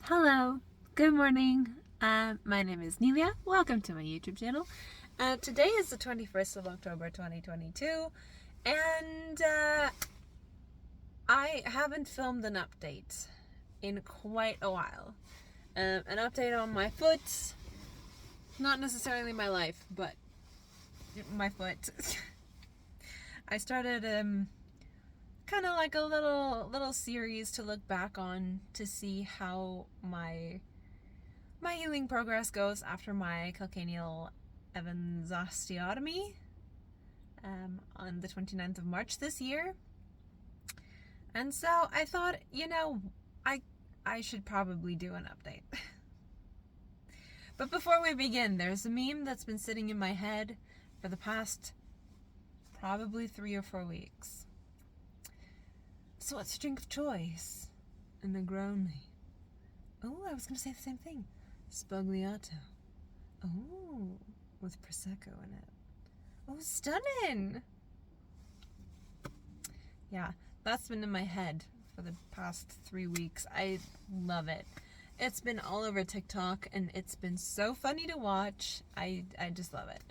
Hello, good morning. My name is Nelia. Welcome to my YouTube channel. Today is the 21st of October 2022, and I haven't filmed an update in quite a while. An update on my foot, not necessarily my life, but my foot. I started kind of like a little series to look back on to see how my healing progress goes after my calcaneal osteotomy on the 29th of March this year. And so I thought, I should probably do an update. But before we begin, there's a meme that's been sitting in my head for the past probably 3 or 4 weeks. So what's your drink of choice? A Negroni. Oh, I was going to say the same thing. Spugliato. Oh, with Prosecco in it. Oh, stunning! Yeah, that's been in my head for the past 3 weeks. I love it. It's been all over TikTok, and it's been so funny to watch. I just love it.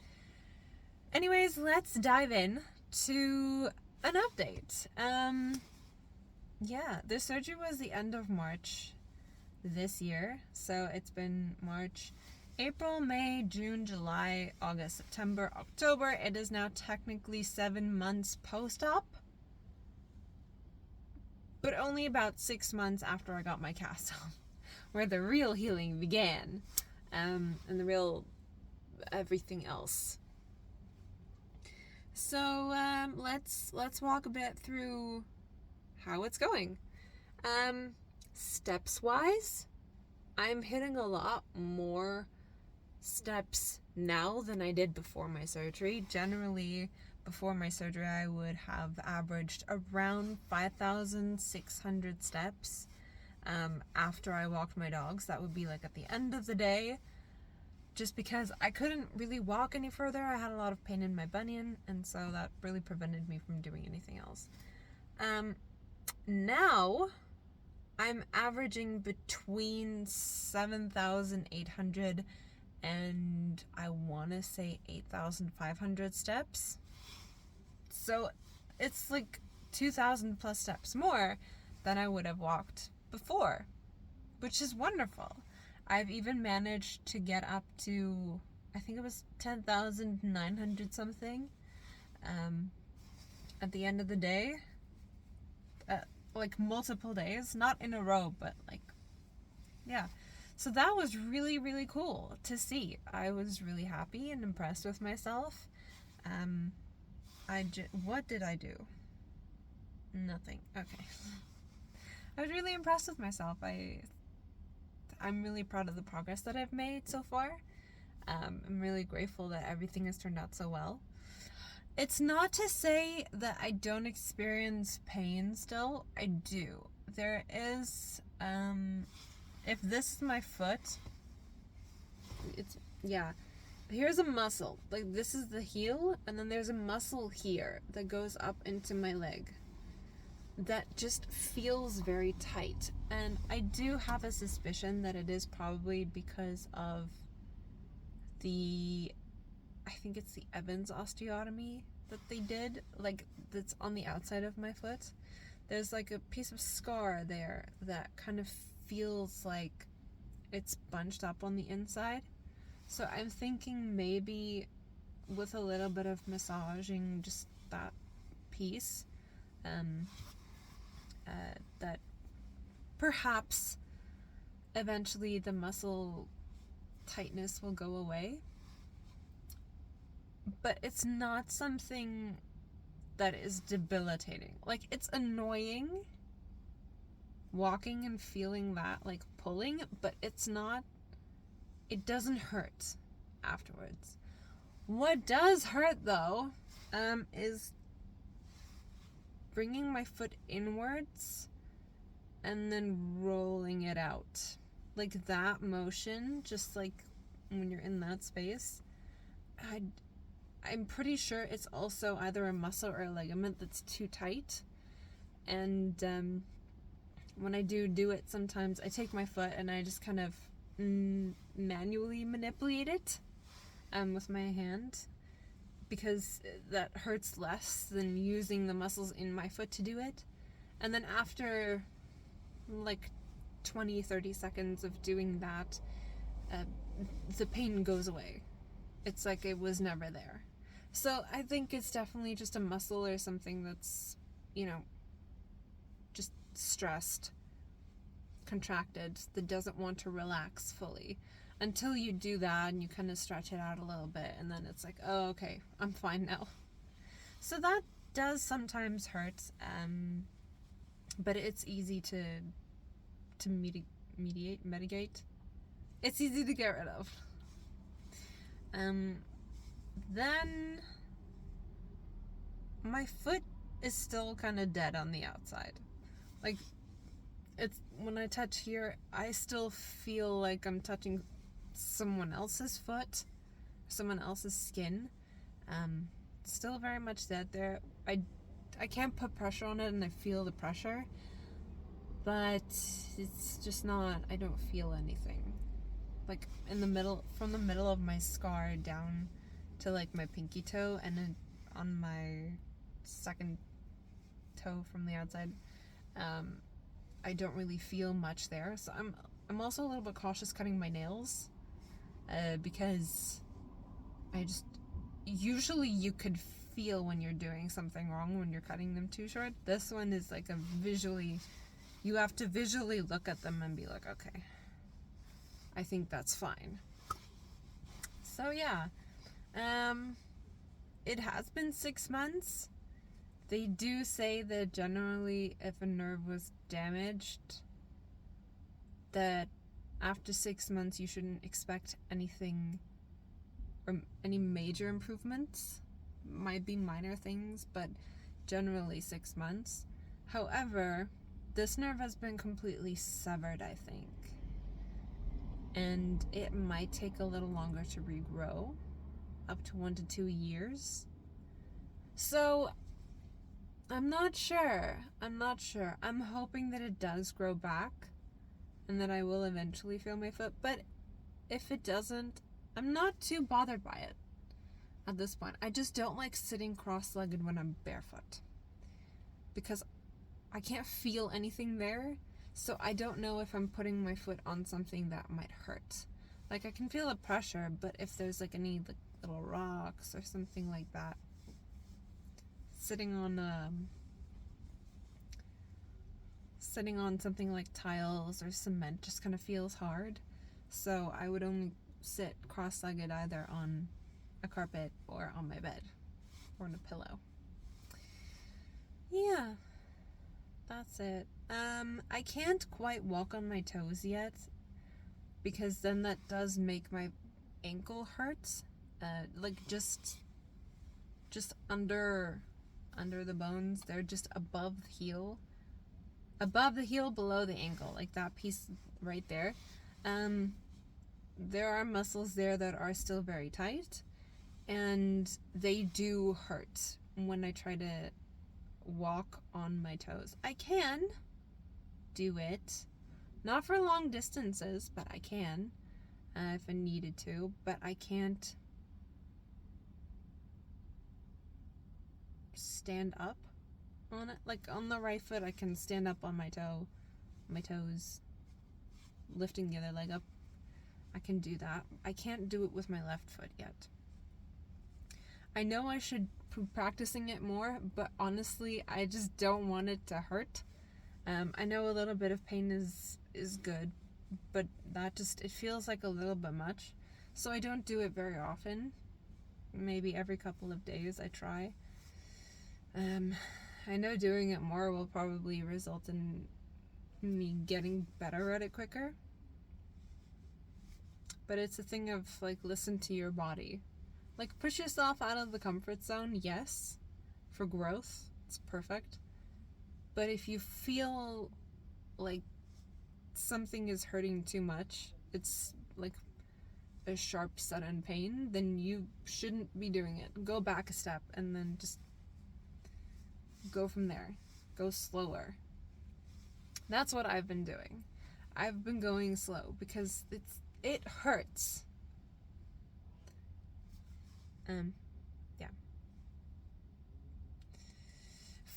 Anyways, let's dive in to an update. Yeah, the surgery was the end of March this year. So it's been March, April, May, June, July, August, September, October. It is now technically 7 months post-op, but only about 6 months after I got my cast on, where the real healing began, and the real everything else. So let's walk a bit through how it's going. Steps wise, I'm hitting a lot more steps now than I did before my surgery. Generally, before my surgery, I would have averaged around 5,600 steps after I walked my dogs. That would be like at the end of the day, just because I couldn't really walk any further. I had a lot of pain in my bunion, and so that really prevented me from doing anything else. Now I'm averaging between 7,800 and I want to say 8,500 steps. So it's like 2,000 plus steps more than I would have walked before, which is wonderful. I've even managed to get up to, I think it was 10,900 something at the end of the day. Like multiple days, not in a row, but like, yeah. So that was really, really cool to see. I was really happy and impressed with myself. What did I do? Nothing. Okay. I was really impressed with myself. I'm really proud of the progress that I've made so far. I'm really grateful that everything has turned out so well. It's not to say that I don't experience pain still. I do. There is, if this is my foot, here's a muscle. Like, this is the heel, and then there's a muscle here that goes up into my leg that just feels very tight. And I do have a suspicion that it is probably because of I think it's the Evans osteotomy that they did, like, that's on the outside of my foot. There's like a piece of scar there that kind of feels like it's bunched up on the inside. So I'm thinking maybe with a little bit of massaging just that piece, that perhaps eventually the muscle tightness will go away. But it's not something that is debilitating. Like, it's annoying walking and feeling that, like, pulling, but it doesn't hurt afterwards. What does hurt, though, is bringing my foot inwards and then rolling it out. Like, that motion, just like when you're in that space, I'm pretty sure it's also either a muscle or a ligament that's too tight. And when I do it, sometimes I take my foot and I just kind of manually manipulate it with my hand, because that hurts less than using the muscles in my foot to do it. And then after like 20-30 seconds of doing that, the pain goes away. It's like it was never there. So I think it's definitely just a muscle or something that's, just stressed, contracted, that doesn't want to relax fully. Until you do that and you kind of stretch it out a little bit, and then it's like, oh, okay, I'm fine now. So that does sometimes hurt, but it's easy to mitigate. It's easy to get rid of. Then my foot is still kind of dead on the outside. Like, it's when I touch here, I still feel like I'm touching someone else's foot, someone else's skin. Still very much dead there. I can't put pressure on it, and I feel the pressure, but it's just not, I don't feel anything. Like from the middle of my scar down to like my pinky toe, and then on my second toe from the outside, I don't really feel much there. So I'm also a little bit cautious cutting my nails, because usually you could feel when you're doing something wrong when you're cutting them too short. This one is like you have to visually look at them and be like, okay, I think that's fine. So yeah, it has been 6 months. They do say that generally if a nerve was damaged, that after 6 months you shouldn't expect anything or any major improvements. Might be minor things, but generally 6 months. However, this nerve has been completely severed, I think. And it might take a little longer to regrow, up to 1 to 2 years. So I'm not sure. I'm hoping that it does grow back and that I will eventually feel my foot. But if it doesn't, I'm not too bothered by it at this point. I just don't like sitting cross-legged when I'm barefoot, because I can't feel anything there. So I don't know if I'm putting my foot on something that might hurt. Like, I can feel the pressure, but if there's like any like little rocks or something like that, sitting on something like tiles or cement just kind of feels hard. So I would only sit cross-legged either on a carpet or on my bed or on a pillow. Yeah, that's it. I can't quite walk on my toes yet, because then that does make my ankle hurt. Like just under the bones. They're just above the heel, below the ankle, like that piece right there. There are muscles there that are still very tight, and they do hurt when I try to walk on my toes. I can do it, not for long distances, but I can, if I needed to, but I can't stand up on it. Like on the right foot, I can stand up on my toes, lifting the other leg up. I can do that. I can't do it with my left foot yet. I know I should be practicing it more, but honestly, I just don't want it to hurt. I know a little bit of pain is good, but that just, it feels like a little bit much. So I don't do it very often. Maybe every couple of days I try. I know doing it more will probably result in me getting better at it quicker. But it's a thing of, like, listen to your body. Like, push yourself out of the comfort zone, yes, for growth. It's perfect. But if you feel like something is hurting too much, it's like a sharp, sudden pain, then you shouldn't be doing it. Go back a step and then just go from there. Go slower. That's what I've been doing. I've been going slow because it hurts. Yeah.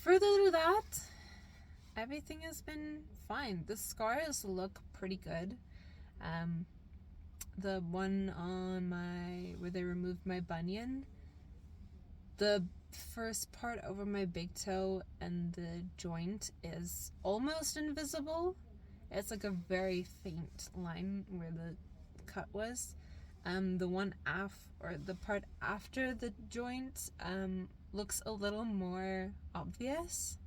Further to that, everything has been fine. The scars look pretty good. The one on where they removed my bunion, the first part over my big toe and the joint is almost invisible. It's like a very faint line where the cut was. The one the part after the joint looks a little more obvious.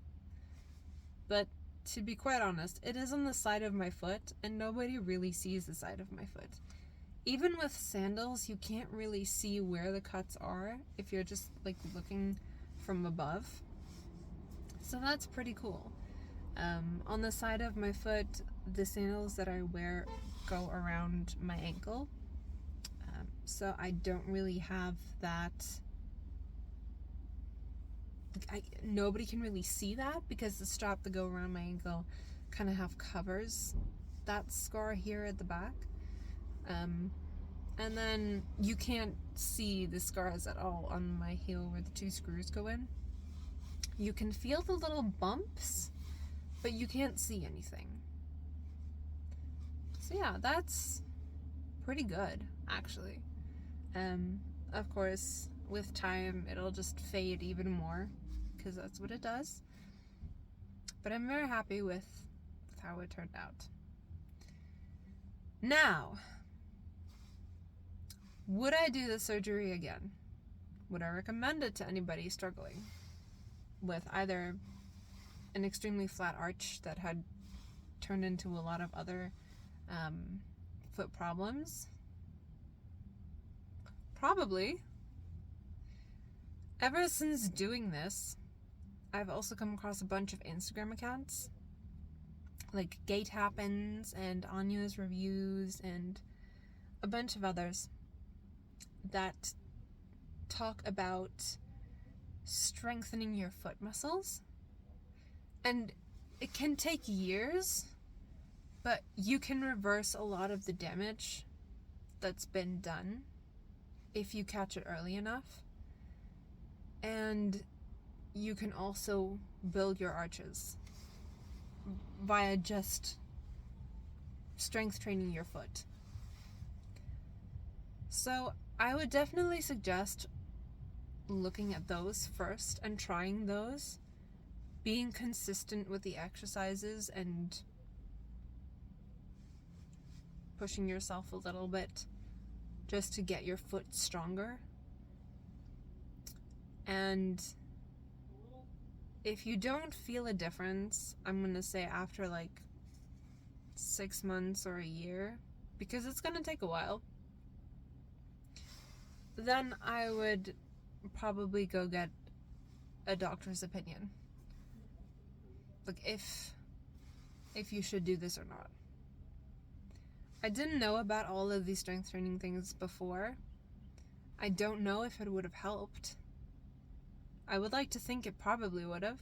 But to be quite honest, it is on the side of my foot, and nobody really sees the side of my foot. Even with sandals, you can't really see where the cuts are if you're just like looking from above. So that's pretty cool. On the side of my foot, the sandals that I wear go around my ankle. So I don't really have that. Nobody can really see that because the strap that go around my ankle kind of half covers that scar here at the back. And then you can't see the scars at all on my heel where the 2 screws go in. You can feel the little bumps, but you can't see anything. So yeah, that's pretty good, actually. Of course, with time, it'll just fade even more, because that's what it does. But I'm very happy with how it turned out. Now, would I do the surgery again? Would I recommend it to anybody struggling with either an extremely flat arch that had turned into a lot of other foot problems? Probably. Ever since doing this, I've also come across a bunch of Instagram accounts like Gait Happens and Anya's Reviews and a bunch of others that talk about strengthening your foot muscles. And it can take years, but you can reverse a lot of the damage that's been done if you catch it early enough. And you can also build your arches via just strength training your foot. So I would definitely suggest looking at those first and trying those, being consistent with the exercises and pushing yourself a little bit just to get your foot stronger. And if you don't feel a difference, I'm going to say after like 6 months or a year, because it's going to take a while, then I would probably go get a doctor's opinion. Like if you should do this or not. I didn't know about all of these strength training things before. I don't know if it would have helped. I would like to think it probably would have.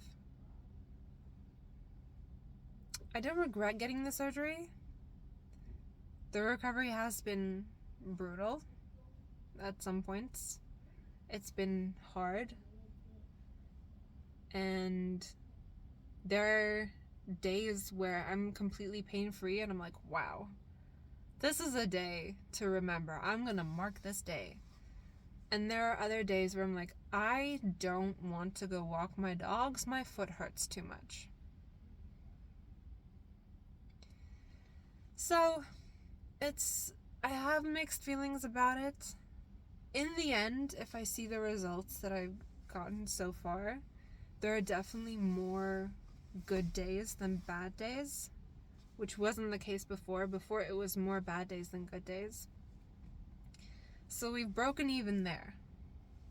I don't regret getting the surgery. The recovery has been brutal at some points. It's been hard. And there are days where I'm completely pain-free and I'm like, wow, this is a day to remember. I'm gonna mark this day. And there are other days where I'm like, I don't want to go walk my dogs. My foot hurts too much. So, I have mixed feelings about it. In the end, if I see the results that I've gotten so far, there are definitely more good days than bad days, which wasn't the case before. Before, it was more bad days than good days. So we've broken even there.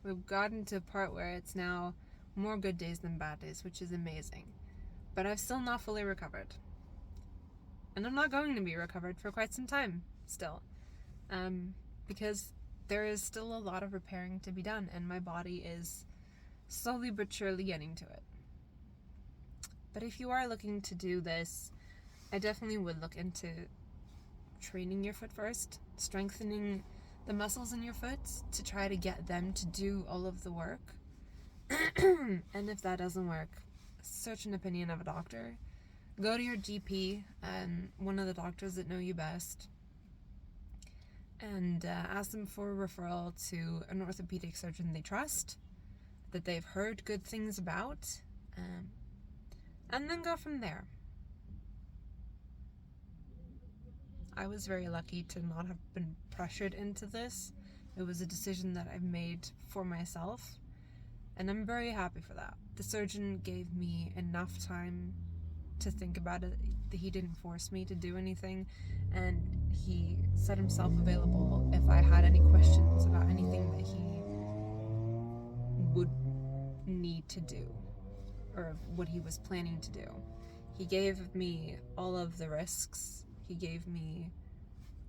We've gotten to a part where it's now more good days than bad days, which is amazing. But I've still not fully recovered. And I'm not going to be recovered for quite some time still. Because there is still a lot of repairing to be done, and my body is slowly but surely getting to it. But if you are looking to do this I definitely would look into training your foot first, strengthening the muscles in your foot to try to get them to do all of the work. And if that doesn't work, search an opinion of a doctor. Go to your GP and one of the doctors that know you best, and ask them for a referral to an orthopedic surgeon they trust, that they've heard good things about, and then go from there. I was very lucky to not have been pressured into this. It was a decision that I've made for myself, and I'm very happy for that. The surgeon gave me enough time to think about it. He didn't force me to do anything, and he set himself available if I had any questions about anything that he would need to do or what he was planning to do. He gave me all of the risks. He gave me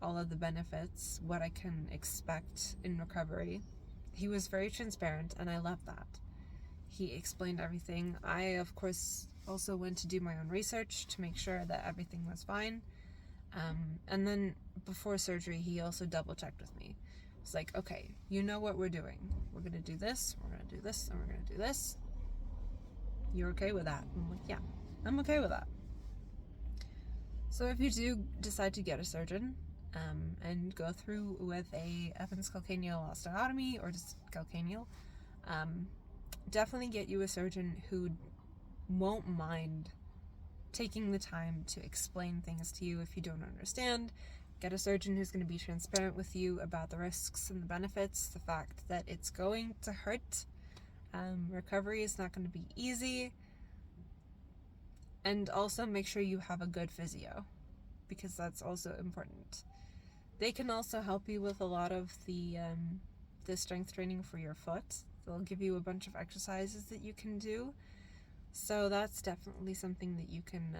all of the benefits, what I can expect in recovery. He was very transparent, and I love that. He explained everything. I, of course, also went to do my own research to make sure that everything was fine. And then before surgery, he also double-checked with me. It's like, okay, you know what we're doing. We're going to do this, we're going to do this, and we're going to do this. You're okay with that? I'm like, yeah, I'm okay with that. So if you do decide to get a surgeon and go through with a Evans Calcaneal Osteotomy or just calcaneal, definitely get you a surgeon who won't mind taking the time to explain things to you if you don't understand. Get a surgeon who's going to be transparent with you about the risks and the benefits, the fact that it's going to hurt. Recovery is not going to be easy. And also make sure you have a good physio, because that's also important. They can also help you with a lot of the strength training for your foot. They'll give you a bunch of exercises that you can do. So that's definitely something that you can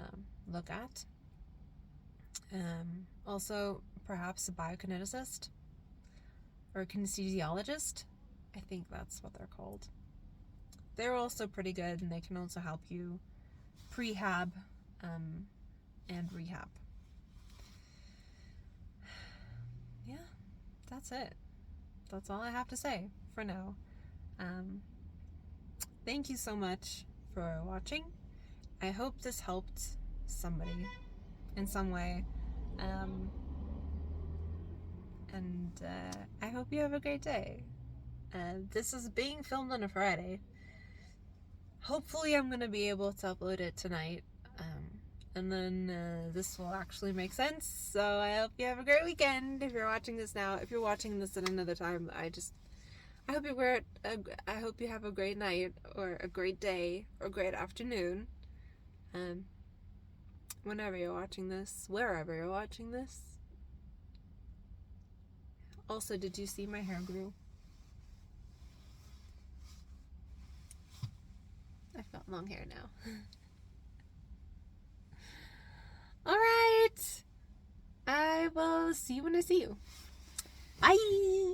look at. Also, perhaps a biokineticist or a kinesthesiologist. I think that's what they're called. They're also pretty good, and they can also help you prehab and rehab. Yeah, that's it. That's all I have to say for now. Thank you so much for watching. I hope this helped somebody in some way. And I hope you have a great day. This is being filmed on a Friday. Hopefully I'm going to be able to upload it tonight. And then this will actually make sense. So I hope you have a great weekend if you're watching this now. If you're watching this at another time, I hope you have a great night or a great day or a great afternoon. Whenever you're watching this, wherever you're watching this. Also, did you see my hair grew? I've got long hair now. Alright. I will see you when I see you. Bye!